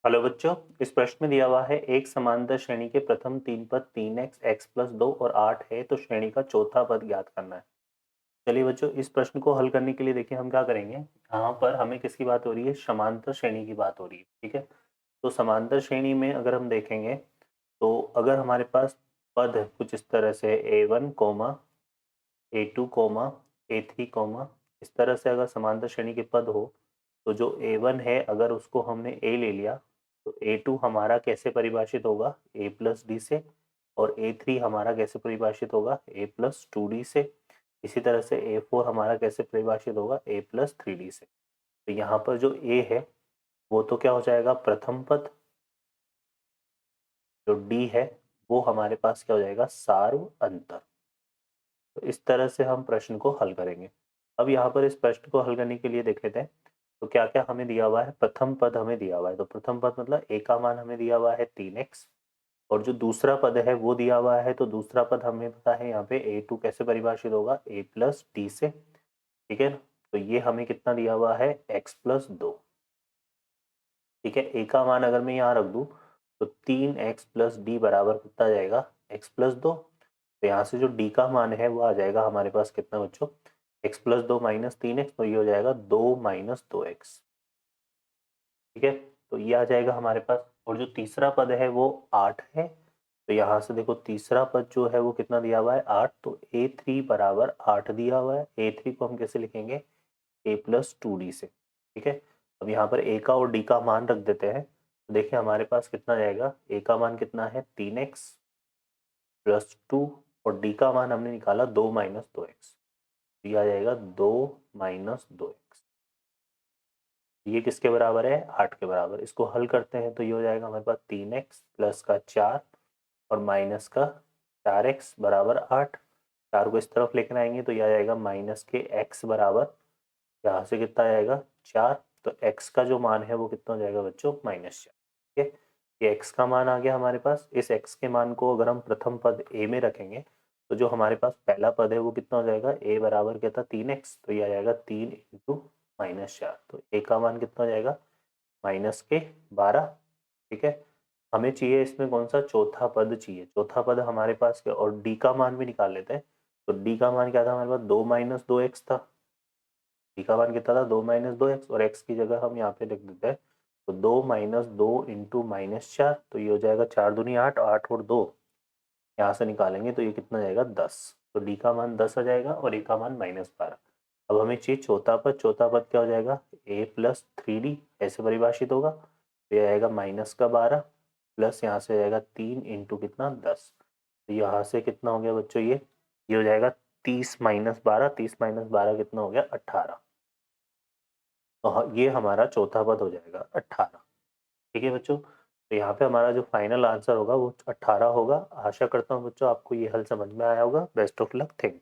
Hello बच्चों, इस प्रश्न में दिया हुआ है एक समांतर श्रेणी के प्रथम तीन पद 3x, x प्लस 2 और 8 है तो श्रेणी का चौथा पद ज्ञात करना है। चलिए बच्चों, इस प्रश्न को हल करने के लिए देखिए हम क्या करेंगे। यहाँ पर हमें किसकी बात हो रही है? समांतर श्रेणी की बात हो रही है। ठीक है, तो समांतर श्रेणी में अगर हम देखेंगे तो अगर हमारे पास पद है कुछ इस तरह से a1 coma a2 coma a3 coma, इस तरह से अगर समांतर श्रेणी के पद हो तो जो a1 है अगर उसको हमने a ले लिया तो a2 हमारा कैसे परिभाषित होगा? a प्लस डी से। और a3 हमारा कैसे परिभाषित होगा? a प्लस टू डी से। इसी तरह से a4 हमारा कैसे परिभाषित होगा? a प्लस थ्री डी से। तो यहाँ पर जो a है वो तो क्या हो जाएगा? प्रथम पद। जो d है वो हमारे पास क्या हो जाएगा? सार्व अंतर। तो इस तरह से हम प्रश्न को हल करेंगे। अब यहाँ पर इस प्रश्न को हल करने के लिए देख लेते हैं तो क्या क्या हमें दिया हुआ है। प्रथम पद हमें दिया हुआ है, तो प्रथम पद मतलब a का मान हमें दिया हुआ है 3x, और जो दूसरा पद है वो दिया हुआ है, तो दूसरा पद हमें पता है यहाँ पे a2 कैसे परिभाषित होगा? a प्लस डी से। ठीक है, तो ये हमें कितना दिया हुआ है? x प्लस दो। ठीक है, a का मान अगर मैं यहाँ रख दूँ तो 3x प्लस डी बराबर कितना जाएगा? x प्लस दो। तो यहाँ से जो d का मान है वो आ जाएगा हमारे पास कितना बच्चों? x प्लस दो माइनस 3x, तो ये हो जाएगा 2 माइनस 2x। ठीक है, तो ये आ जाएगा हमारे पास। और जो तीसरा पद है वो 8 है, तो यहाँ से देखो तीसरा पद जो है वो कितना दिया हुआ है? 8, तो a3 बराबर 8 दिया हुआ है। a3 को हम कैसे लिखेंगे? a प्लस टू डी से। ठीक है, अब यहाँ पर a का और d का मान रख देते हैं, तो देखिए हमारे पास कितना जाएगा? a का मान कितना है? 3x प्लस टू, और d का मान हमने निकाला 2 माइनस 2x, ये आ जाएगा 2 माइनस 2x। ये किसके बराबर है? 8 के बराबर। इसको हल करते हैं तो ये हो जाएगा हमारे पास 3x प्लस का 4 और माइनस का 4x बराबर 8। 4 को इस तरफ लेकर आएंगे तो ये आ जाएगा माइनस के x बराबर, यहाँ से कितना आएगा? 4। तो x का जो मान है वो कितना हो जाएगा बच्चों? -4। ठीक है, ये x का मान आ गया हमारे पास। इस x के मान को अगर हम प्रथम पद a में रखेंगे तो जो हमारे पास पहला पद है वो कितना हो जाएगा? a बराबर क्या था? 3x, तो ये आ जाएगा 3 इंटू -4। तो a का मान कितना हो जाएगा? -12। ठीक है, हमें चाहिए इसमें कौन सा? चौथा पद चाहिए। चौथा पद हमारे पास क्या? और d का मान भी निकाल लेते हैं। तो d का मान क्या था हमारे पास? 2 माइनस 2x था। d का मान कितना था? 2 माइनस 2x, और x की जगह हम यहाँ पे लिख देते हैं तो 2 माइनस 2 इंटू -4, तो ये हो जाएगा 4 दूनी 8, 8 और 2 यहाँ से निकालेंगे तो ये कितना जाएगा? 10। तो d का मान 10 आ जाएगा और a का मान -12। अब हमें चाहिए चौथा पद। चौथा पद क्या हो जाएगा? a प्लस थ्री डी ऐसे परिभाषित होगा, तो ये आएगा -12 प्लस यहाँ से जाएगा 3 इंटू कितना? 10। तो यहाँ से कितना हो गया बच्चों? ये हो जाएगा 30 माइनस 12, 30 माइनस 12 कितना हो गया? 18। तो ये हमारा चौथा पद हो जाएगा 18। ठीक है बच्चों, तो यहाँ पे हमारा जो फाइनल आंसर होगा वो 18 होगा। आशा करता हूँ बच्चों आपको ये हल समझ में आया होगा। Best of luck, thank you.